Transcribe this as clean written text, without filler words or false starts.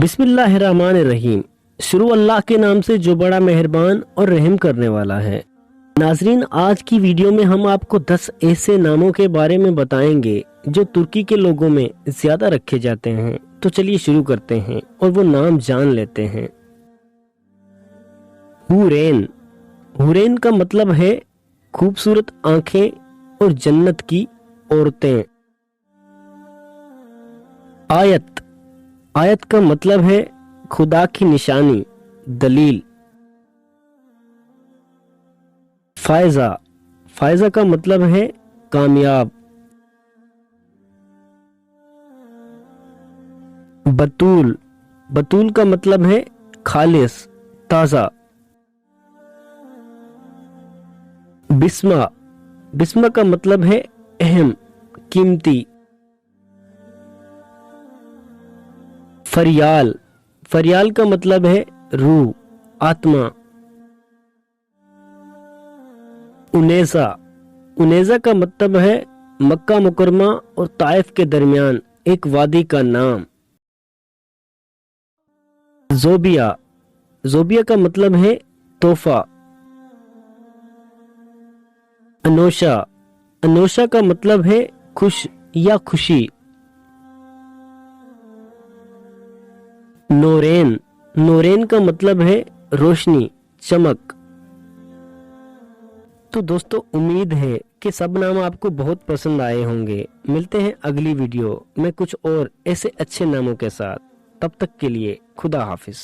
बिस्मिल्लाहिर्रहमानिर्रहीम। शुरू अल्लाह के नाम से जो बड़ा मेहरबान और रहम करने वाला है। नाजरीन, आज की वीडियो में हम आपको 10 ऐसे नामों के बारे में बताएंगे जो तुर्की के लोगों में ज्यादा रखे जाते हैं। तो चलिए शुरू करते हैं और वो नाम जान लेते हैं। हुरैन। हुरैन का मतलब है खूबसूरत आंखें और जन्नत की औरतें। आयत। आयत का मतलब है खुदा की निशानी, दलील। फायजा। फायजा का मतलब है कामयाब। बतूल। बतूल का मतलब है खालिस, ताजा। बिस्मा। बिस्मा का मतलब है अहम, कीमती। फरियाल। फरियाल का मतलब है रूह, आत्मा। उनेसा। उनेसा का मतलब है मक्का मुकरमा और ताइफ के दरमियान एक वादी का नाम। जोबिया। जोबिया का मतलब है तोहफा। अनोशा। अनोशा का मतलब है खुश या खुशी। नोरेन। नोरेन का मतलब है रोशनी, चमक। तो दोस्तों, उम्मीद है कि सब नाम आपको बहुत पसंद आए होंगे। मिलते हैं अगली वीडियो में कुछ और ऐसे अच्छे नामों के साथ। तब तक के लिए खुदा हाफिज।